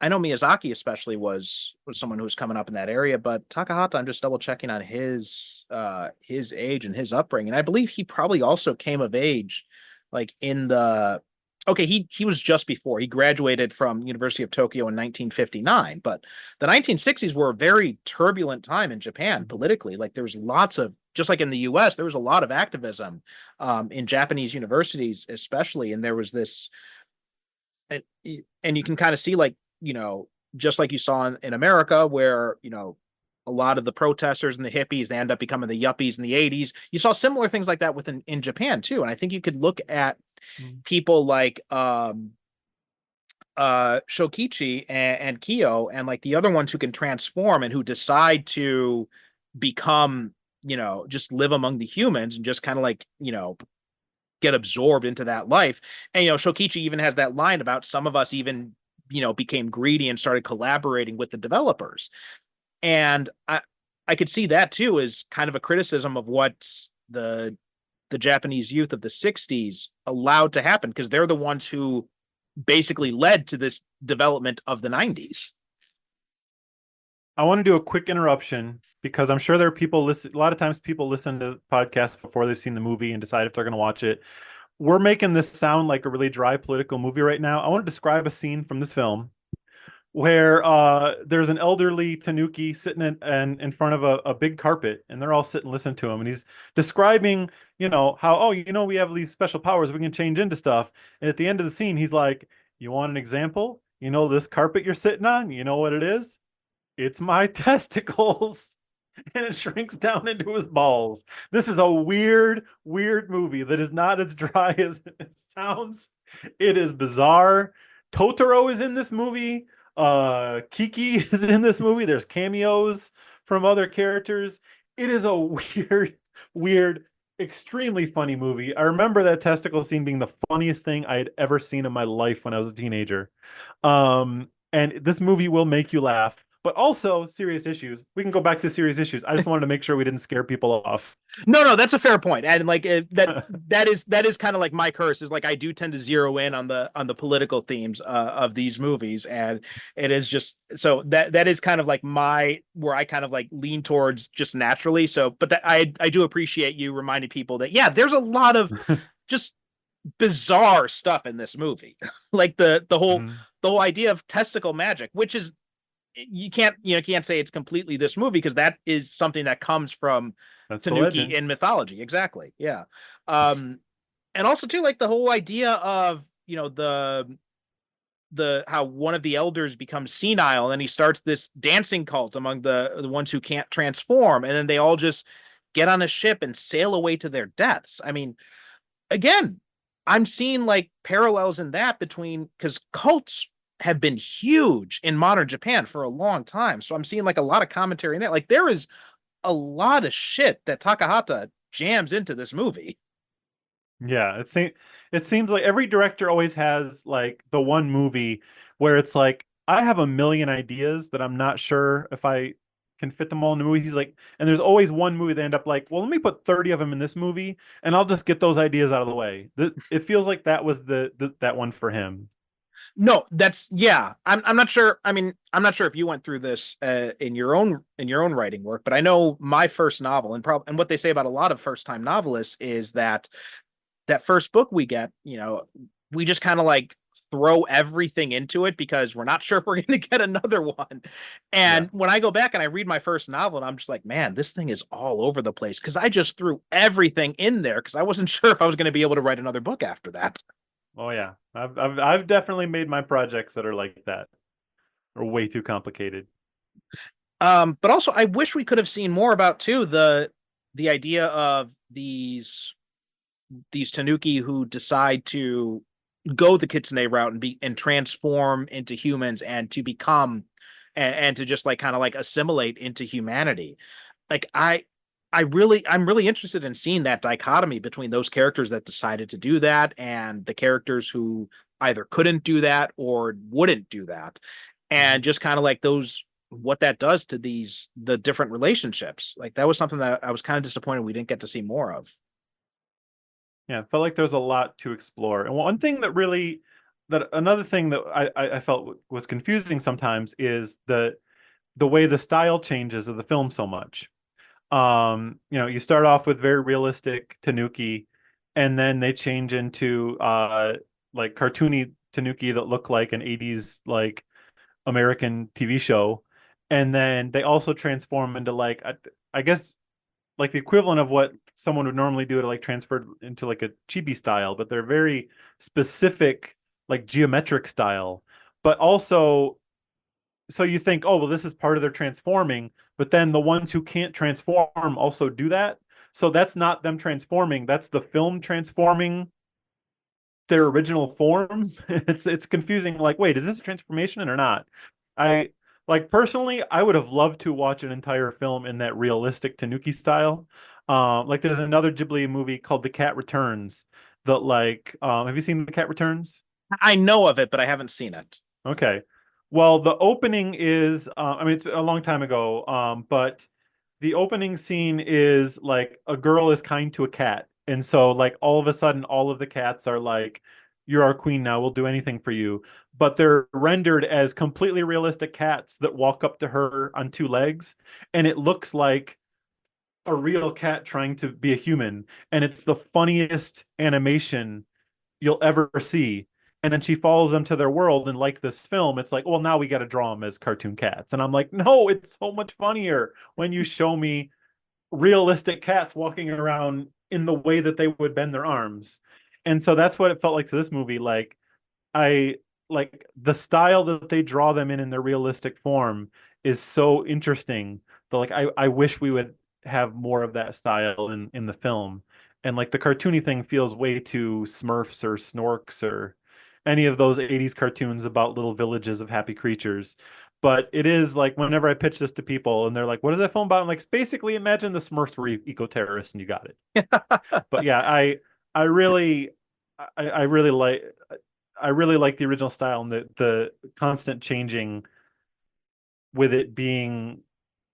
S2: I know Miyazaki especially was someone who was coming up in that area, but Takahata, I'm just double checking on his age and his upbringing. I believe he probably also came of age like in the okay, he was just before. He graduated from University of Tokyo in 1959, but the 1960s were a very turbulent time in Japan politically. Like there was lots of, just like in the US, there was a lot of activism in Japanese universities especially, and there was this and and you can kind of see like just like you saw in America where a lot of the protesters and the hippies, they end up becoming the yuppies in the 80s. You saw similar things like that in Japan too, and I think you could look at people like Shokichi and Kyo and like the other ones who can transform and who decide to become just live among the humans and just kind of like get absorbed into that life. And Shokichi even has that line about some of us even became greedy and started collaborating with the developers. And I could see that too as kind of a criticism of what the Japanese youth of the 60s allowed to happen, because they're the ones who basically led to this development of the 90s.
S3: I want to do a quick interruption because I'm sure there are people listen. A lot of times people listen to podcasts before they've seen the movie and decide if they're going to watch it. We're making this sound like a really dry political movie right now. I want to describe a scene from this film where there's an elderly Tanuki sitting in front of a big carpet, and they're all sitting listening to him, and he's describing, how, oh, we have these special powers, we can change into stuff. And at the end of the scene, he's like, you want an example? This carpet you're sitting on, you know what it is? It's my testicles. and it shrinks down into his balls. This is a weird movie that is not as dry as it sounds. It is bizarre. Totoro is in this movie. Kiki is in this movie. There's cameos from other characters. It is a weird, extremely funny movie. I remember that testicle scene being the funniest thing I had ever seen in my life when I was a teenager. And this movie will make you laugh, but also serious issues. We can go back to serious issues. I just wanted to make sure we didn't scare people off.
S2: No, that's a fair point. And like that is kind of like my curse, is like I do tend to zero in on the political themes of these movies, and it is just so that is kind of like where I kind of like lean towards just naturally. So, but I do appreciate you reminding people that yeah, there's a lot of just bizarre stuff in this movie, like the whole idea of testicle magic, which is you can't say it's completely this movie, because that is something that comes from Tanuki in mythology. Exactly. Yeah. And also too, like the whole idea of, the how one of the elders becomes senile and he starts this dancing cult among the ones who can't transform, and then they all just get on a ship and sail away to their deaths. I mean, again, I'm seeing like parallels in that between, because cults have been huge in modern Japan for a long time. So I'm seeing like a lot of commentary in that. Like there is a lot of shit that Takahata jams into this movie.
S3: Yeah, it seems like every director always has like the one movie where it's like, I have a million ideas that I'm not sure if I can fit them all in the movie. He's like, and there's always one movie that end up like, well, let me put 30 of them in this movie and I'll just get those ideas out of the way. It feels like that was that one for him.
S2: No, that's yeah. I'm not sure. I mean, I'm not sure if you went through this in your own writing work, but I know my first novel, and what they say about a lot of first time novelists is that first book we get, we just kind of like throw everything into it because we're not sure if we're going to get another one. And when I go back and I read my first novel, and I'm just like, man, this thing is all over the place, because I just threw everything in there because I wasn't sure if I was going to be able to write another book after that.
S3: Oh yeah, I've definitely made my projects that are like that, are way too complicated.
S2: But also I wish we could have seen more about too the idea of these Tanuki who decide to go the Kitsune route and transform into humans and to become and to just like kind of like assimilate into humanity. Like I'm really interested in seeing that dichotomy between those characters that decided to do that and the characters who either couldn't do that or wouldn't do that. And just kind of like what that does to the different relationships. Like that was something that I was kind of disappointed we didn't get to see more of.
S3: Yeah, it felt like there's a lot to explore. And another thing that I felt was confusing sometimes is the way the style changes of the film so much. You start off with very realistic Tanuki, and then they change into like cartoony Tanuki that look like an 80s like American TV show. And then they also transform into like I guess like the equivalent of what someone would normally do to like transfer into like a chibi style, but they're very specific, like geometric style. But also, so you think, oh, well, this is part of their transforming, but then the ones who can't transform also do that. So that's not them transforming, that's the film transforming their original form. It's confusing. Like, wait, is this a transformation or not? I like personally, I would have loved to watch an entire film in that realistic Tanuki style. Like there's another Ghibli movie called The Cat Returns that like, have you seen The Cat Returns?
S2: I know of it, but I haven't seen it.
S3: Okay. Well, the opening is, I mean, it's a long time ago, but the opening scene is like a girl is kind to a cat. And so like all of a sudden, all of the cats are like, you're our queen now, we'll do anything for you. But they're rendered as completely realistic cats that walk up to her on two legs. And it looks like a real cat trying to be a human. And it's the funniest animation you'll ever see. And then she follows them to their world, and like this film, it's like, well, now we got to draw them as cartoon cats. And I'm like, no, it's so much funnier when you show me realistic cats walking around in the way that they would bend their arms. And so that's what it felt like to this movie. Like I like the style that they draw them in their realistic form is so interesting. That like I wish we would have more of that style in the film. And like the cartoony thing feels way too Smurfs or Snorks or any of those 80s cartoons about little villages of happy creatures. But it is like whenever I pitch this to people and they're like, what is that film about? I'm like, basically imagine the Smurfs were eco-terrorists and you got it. But yeah, I really I really like the original style and the constant changing with it being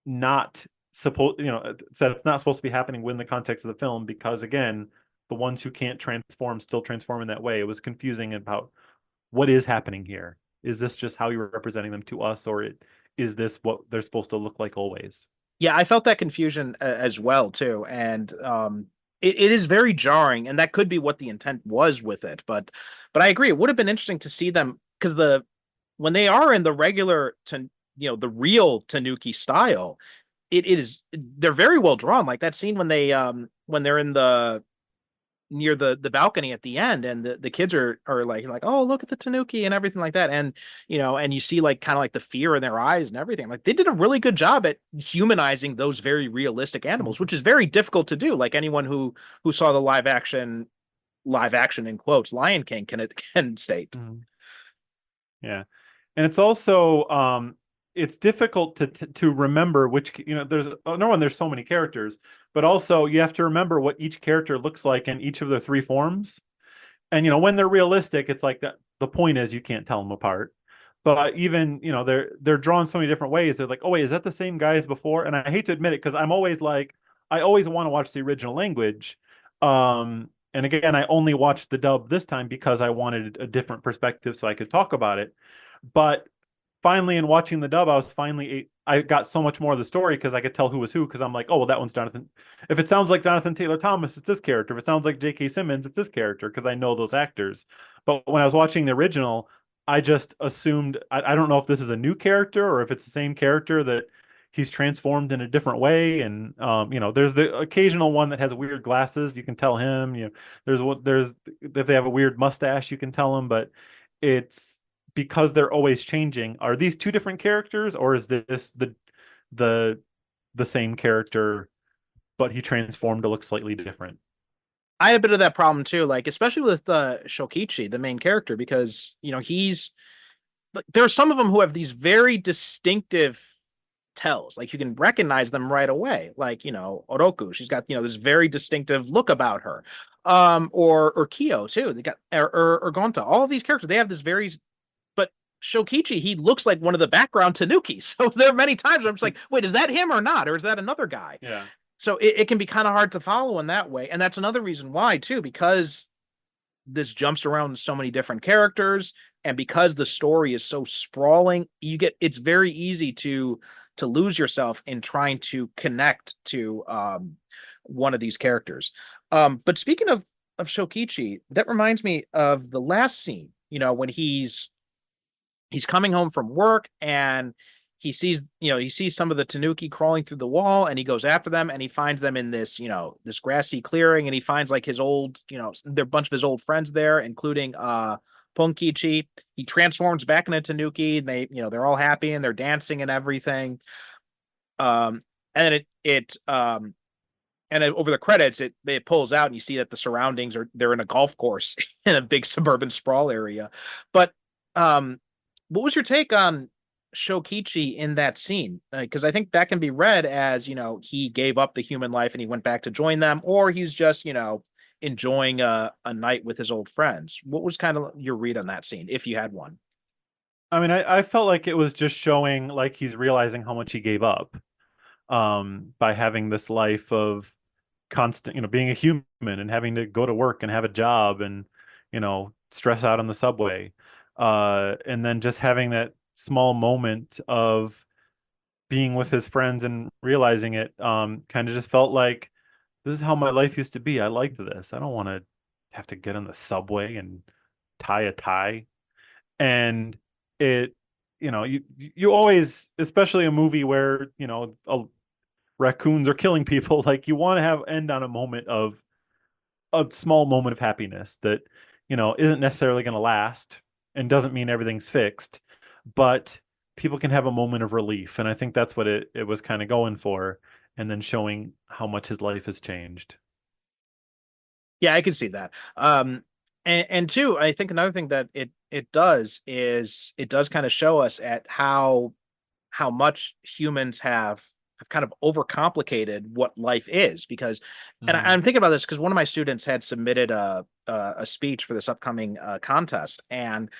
S3: not supposed, said it's not supposed to be happening within the context of the film because again, the ones who can't transform still transform in that way. It was confusing about what is happening here. Is this just how you're representing them to us, or is this what they're supposed to look like always?
S2: Yeah, I felt that confusion as well too, and it is very jarring, and that could be what the intent was with it. But I agree, it would have been interesting to see them because when they are in the regular to the real Tanuki style, it is they're very well drawn. Like that scene when they're in the near the balcony at the end and the kids are like, oh, look at the Tanuki and everything like that, and and you see like kind of like the fear in their eyes and everything. Like they did a really good job at humanizing those very realistic animals, which is very difficult to do. Like anyone who saw the live action in quotes Lion King can state.
S3: Yeah. And it's also it's difficult to remember which there's no one there's so many characters, but also you have to remember what each character looks like in each of their three forms. And when they're realistic, it's like that the point is you can't tell them apart. But even they're drawn so many different ways. They're like, oh wait, is that the same guy as before? And I hate to admit it because I'm always like I always want to watch the original language. And again, I only watched the dub this time because I wanted a different perspective so I could talk about it. But finally, in watching the dub, I got so much more of the story because I could tell who was who because I'm like, oh, well, that one's Jonathan. If it sounds like Jonathan Taylor Thomas, it's this character. If it sounds like J.K. Simmons, it's this character because I know those actors. But when I was watching the original, I just assumed, I don't know if this is a new character or if it's the same character that he's transformed in a different way. And, there's the occasional one that has weird glasses. You can tell him, there's if they have a weird mustache, you can tell him, but it's, because they're always changing. Are these two different characters, or is this the same character, but he transformed to look slightly different?
S2: I had a bit of that problem too, like especially with Shokichi, the main character, because there are some of them who have these very distinctive tells, like you can recognize them right away, like Oroku, she's got this very distinctive look about her, or Kyo too, they got or Gonta, all of these characters, they have this very, but Shokichi, he looks like one of the background Tanuki. So there are many times where I'm just like, wait, is that him or not? Or is that another guy?
S3: Yeah.
S2: So it can be kind of hard to follow in that way. And that's another reason why, too, because this jumps around so many different characters and because the story is so sprawling, it's very easy to lose yourself in trying to connect to one of these characters. But speaking of Shokichi, that reminds me of the last scene, when he's coming home from work and he sees some of the Tanuki crawling through the wall and he goes after them and he finds them in this, this grassy clearing, and he finds like his old, there are a bunch of his old friends there, including Ponkichi. He transforms back into Tanuki. They, they're all happy and they're dancing and everything. And then and then over the credits, it pulls out and you see that the surroundings they're in a golf course in a big suburban sprawl area. But what was your take on Shokichi in that scene? Because I think that can be read as, he gave up the human life and he went back to join them, or he's just, enjoying a night with his old friends. What was kind of your read on that scene, if you had one?
S3: I mean, I felt like it was just showing like he's realizing how much he gave up by having this life of constant, being a human and having to go to work and have a job and, stress out on the subway. And then just having that small moment of being with his friends and realizing it, kind of just felt like this is how my life used to be. I liked this. I don't want to have to get on the subway and tie a tie. And it, you always, especially a movie where, raccoons are killing people, like you want to have end on a small moment of happiness that, isn't necessarily going to last. and doesn't mean everything's fixed, but people can have a moment of relief. And I think that's what it was kind of going for, and then showing how much his life has changed.
S2: Yeah, I can see that. And two, I think another thing that it does is it does kind of show us at how much humans have kind of overcomplicated what life is. Because, and
S3: Mhm.
S2: I'm thinking about this because one of my students had submitted a speech for this upcoming contest, and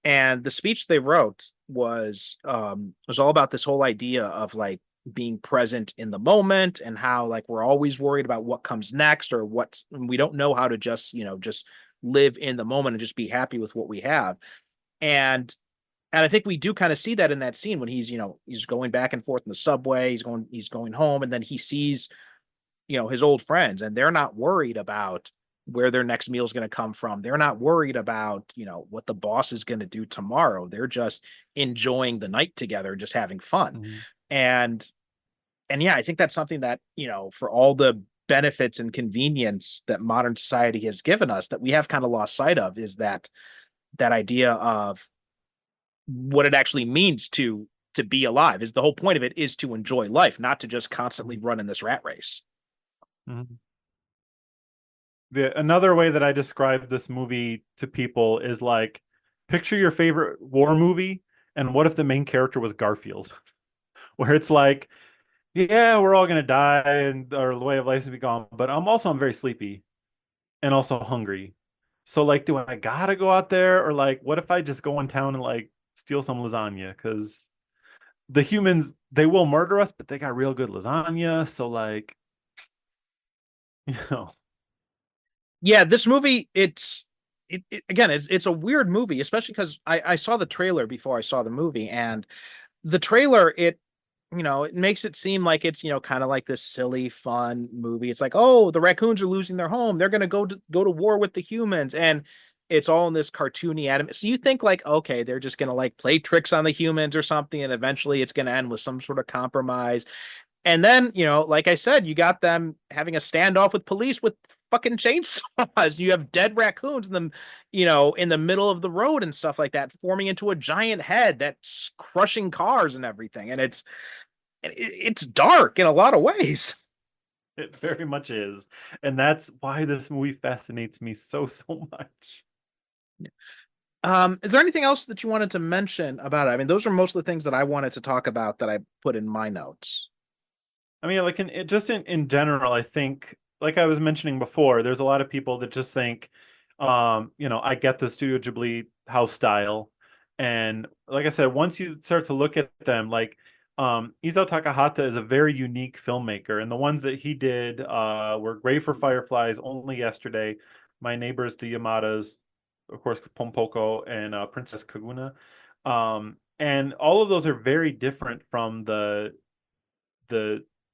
S2: the speech they wrote was all about this whole idea of like being present in the moment, and how like we're always worried about what comes next, or what's we don't know how to just just live in the moment and just be happy with what we have. And and I think we do kind of see that in that scene when he's going back and forth in the subway, he's going home, and then he sees his old friends, and they're not worried about where their next meal is going to come from. They're not worried about what the boss is going to do tomorrow. They're just enjoying the night together, just having fun.
S3: Mhm.
S2: And and yeah, I think that's something that for all the benefits and convenience that modern society has given us, that we have kind of lost sight of, is that idea of what it actually means to be alive. Is the whole point of it is to enjoy life, not to just constantly run in this rat race.
S3: Mhm. Another way that I describe this movie to people is like, picture your favorite war movie, and what if the main character was Garfield? Where it's like, yeah, we're all gonna die, and our way of life is to be gone, but I'm very sleepy and also hungry. So like, do I gotta go out there, or like, what if I just go in town and like steal some lasagna? Because the humans, they will murder us, but they got real good lasagna. So like, you know.
S2: Yeah, this movie, again, it's a weird movie, especially because I saw the trailer before I saw the movie, and the trailer, it makes it seem like it's kind of like this silly fun movie. It's like, oh, the raccoons are losing their home, they're gonna go to war with the humans, and it's all in this cartoony anime. So you think like, okay, they're just gonna like play tricks on the humans or something, and eventually it's gonna end with some sort of compromise. And then, like I said, you got them having a standoff with police with fucking chainsaws. You have dead raccoons in the middle of the road and stuff like that, forming into a giant head that's crushing cars and everything. And it's dark in a lot of ways.
S3: It very much is. And that's why this movie fascinates me so much.
S2: Is there anything else that you wanted to mention about it? I mean, those are most of the things that I wanted to talk about that I put in my notes.
S3: I mean, like in general, I think, like I was mentioning before, there's a lot of people that just think, I get the Studio Ghibli house style. And like I said, once you start to look at them, like Isao Takahata is a very unique filmmaker, and the ones that he did were Grave for Fireflies, Only Yesterday, My Neighbors the Yamadas, of course, Pom Poko, and Princess Kaguna. And all of those are very different from the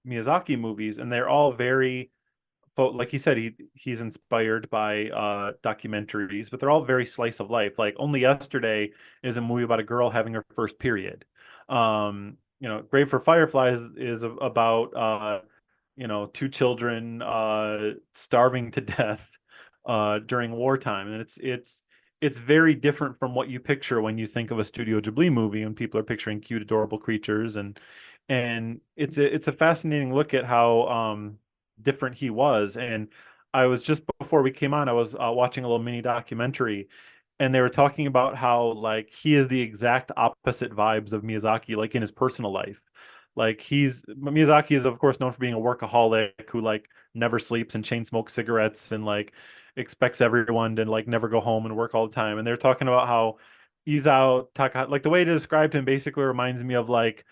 S3: Miyazaki movies, and they're all very, like he said, he's inspired by documentaries, but they're all very slice of life. Like Only Yesterday is a movie about a girl having her first period. Grave for Fireflies is about two children starving to death during wartime, and it's very different from what you picture when you think of a Studio Ghibli movie, when people are picturing cute, adorable creatures, and it's a fascinating look at how different he was. And I was, just before we came on, I was watching a little mini documentary, and they were talking about how like he is the exact opposite vibes of Miyazaki, like in his personal life. Like Miyazaki is of course known for being a workaholic who like never sleeps and chain smokes cigarettes and like expects everyone to like never go home and work all the time. And they're talking about how Isao Taka, like the way to describe him basically reminds me of like,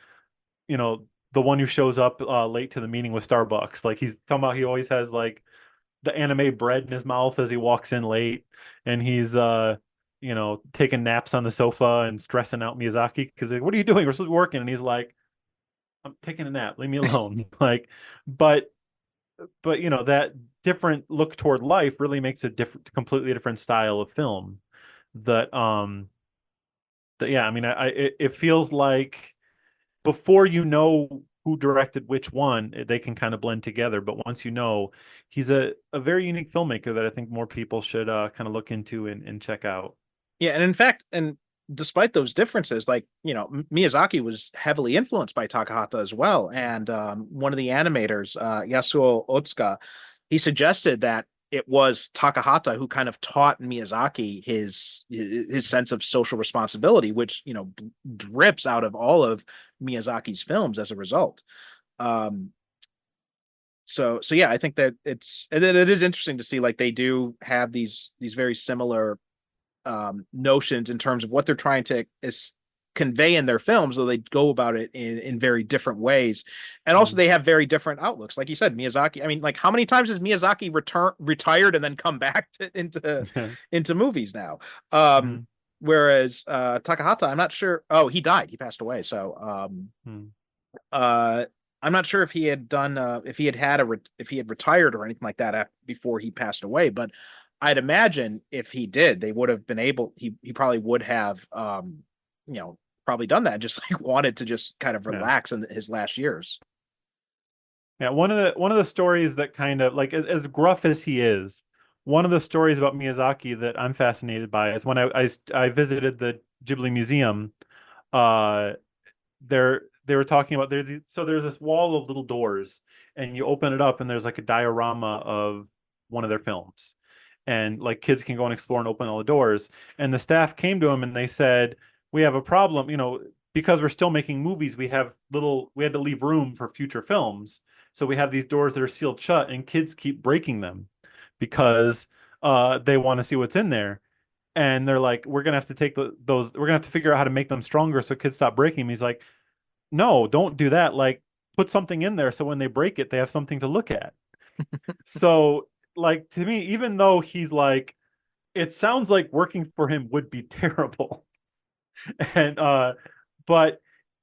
S3: the one who shows up late to the meeting with Starbucks. Like he's talking about, he always has like the anime bread in his mouth as he walks in late, and he's taking naps on the sofa and stressing out Miyazaki because like, what are you doing? We're supposed to be working, and he's like, I'm taking a nap. Leave me alone. Like, but that different look toward life really makes a completely different style of film. That yeah, I mean, it feels like before you know who directed which one, they can kind of blend together. But once you know, he's a very unique filmmaker that I think more people should kind of look into and check out.
S2: Yeah, and in fact, and despite those differences, like, Miyazaki was heavily influenced by Takahata as well. And one of the animators, Yasuo Otsuka, he suggested that it was Takahata who kind of taught Miyazaki his sense of social responsibility, which drips out of all of Miyazaki's films as a result. Um, so yeah, I think that it is interesting to see, like, they do have these very similar notions in terms of what they're trying to convey in their films, though they go about it in very different ways. And also they have very different outlooks. Like you said, Miyazaki, I mean, like, how many times has Miyazaki retired and then come back into movies now? Whereas Takahata, I'm not sure. Oh, he died. He passed away. So I'm not sure if he had done if he had retired or anything like that before he passed away, but I'd imagine if he did, they would have been able. He probably would have, probably done that. Just like wanted to just kind of relax in his last years.
S3: Yeah, one of the stories that kind of, like, as gruff as he is, one of the stories about Miyazaki that I'm fascinated by is when I visited the Ghibli Museum. They were talking about there's this wall of little doors, and you open it up, and there's like a diorama of one of their films. And like kids can go and explore and open all the doors. And the staff came to him and they said, "We have a problem, because we're still making movies, we had to leave room for future films. So we have these doors that are sealed shut, and kids keep breaking them because they want to see what's in there." And they're like, "We're gonna have to take we're gonna have to figure out how to make them stronger so kids stop breaking them." He's like, "No, don't do that. Like, put something in there so when they break it, they have something to look at." So, like, to me, even though he's like, it sounds like working for him would be terrible. And but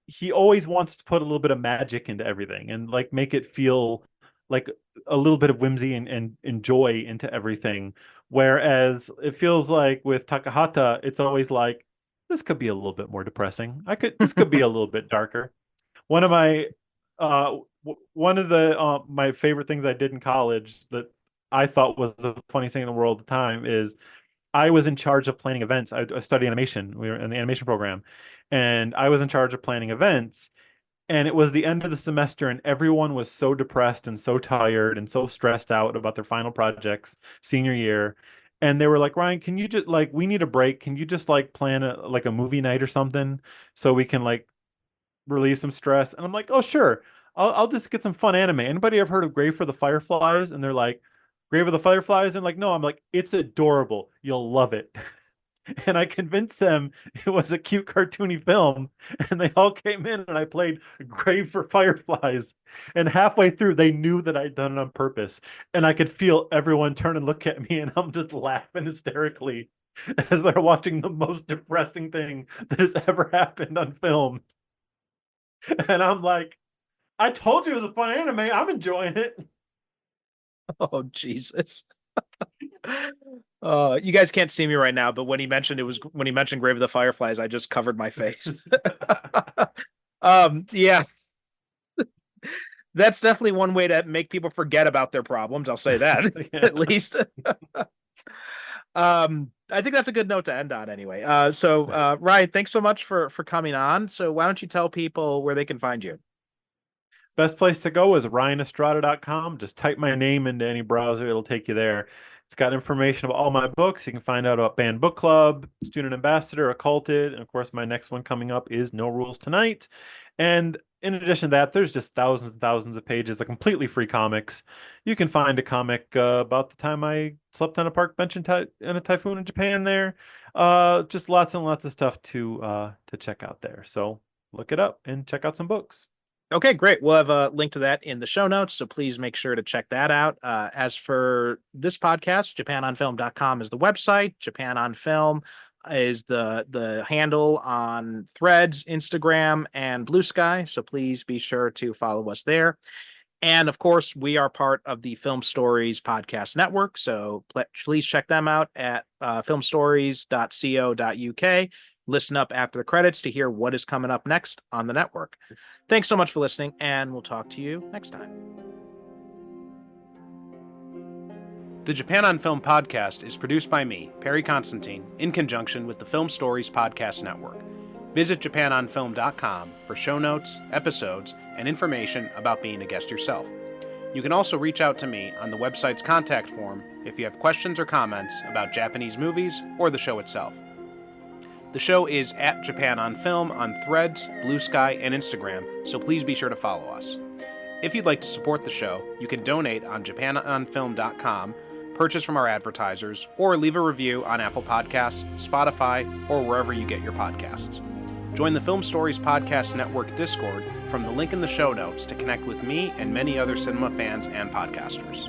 S3: he always wants to put a little bit of magic into everything and like make it feel like a little bit of whimsy and joy into everything. Whereas it feels like with Takahata, it's always like, this could be a little bit more depressing. This could be a little bit darker. One of my one of the my favorite things I did in college that I thought was the funniest thing in the world at the time is I was in charge of planning events. I studied animation. We were in the animation program, and I was in charge of planning events. And it was the end of the semester, and everyone was so depressed and so tired and so stressed out about their final projects senior year. And they were like, "Ryan, can you just, like, we need a break. Can you just like plan a movie night or something so we can like relieve some stress?" And I'm like, "Oh, sure. I'll just get some fun anime. Anybody ever heard of Grave for the Fireflies?" And they're like, "Grave of the Fireflies?" And like, "No." I'm like, "It's adorable. You'll love it." And I convinced them it was a cute cartoony film, and they all came in and I played Grave for Fireflies. And halfway through, they knew that I'd done it on purpose. And I could feel everyone turn and look at me, and I'm just laughing hysterically as they're watching the most depressing thing that has ever happened on film. And I'm like, "I told you it was a fun anime. I'm enjoying it."
S2: Oh, Jesus. You guys can't see me right now, but when he mentioned Grave of the Fireflies, I just covered my face. Yeah. That's definitely one way to make people forget about their problems. I'll say that at least. I think that's a good note to end on anyway. So Ryan, thanks so much for coming on. So why don't you tell people where they can find you?
S3: Best place to go is ryanestrada.com. Just type my name into any browser, it'll take you there. It's got information about all my books. You can find out about Banned Book Club, Student Ambassador, Occulted, and of course, my next one coming up is No Rules Tonight. And in addition to that, there's just thousands and thousands of pages of completely free comics. You can find a comic about the time I slept on a park bench in a typhoon in Japan there. Just lots and lots of stuff to check out there. So look it up and check out some books.
S2: Okay, great. We'll have a link to that in the show notes, so please make sure to check that out. As for this podcast, japanonfilm.com is the website. Japan on Film is the handle on Threads, Instagram, and Blue Sky, so please be sure to follow us there. And of course, we are part of the Film Stories podcast network, so please check them out at filmstories.co.uk. Listen up after the credits to hear what is coming up next on the network. Thanks so much for listening, and we'll talk to you next time. The Japan on Film podcast is produced by me, Perry Constantine, in conjunction with the Film Stories Podcast Network. Visit japanonfilm.com for show notes, episodes, and information about being a guest yourself. You can also reach out to me on the website's contact form if you have questions or comments about Japanese movies or the show itself. The show is at Japan on Film on Threads, Blue Sky, and Instagram, so please be sure to follow us. If you'd like to support the show, you can donate on japanonfilm.com, purchase from our advertisers, or leave a review on Apple Podcasts, Spotify, or wherever you get your podcasts. Join the Film Stories Podcast Network Discord from the link in the show notes to connect with me and many other cinema fans and podcasters.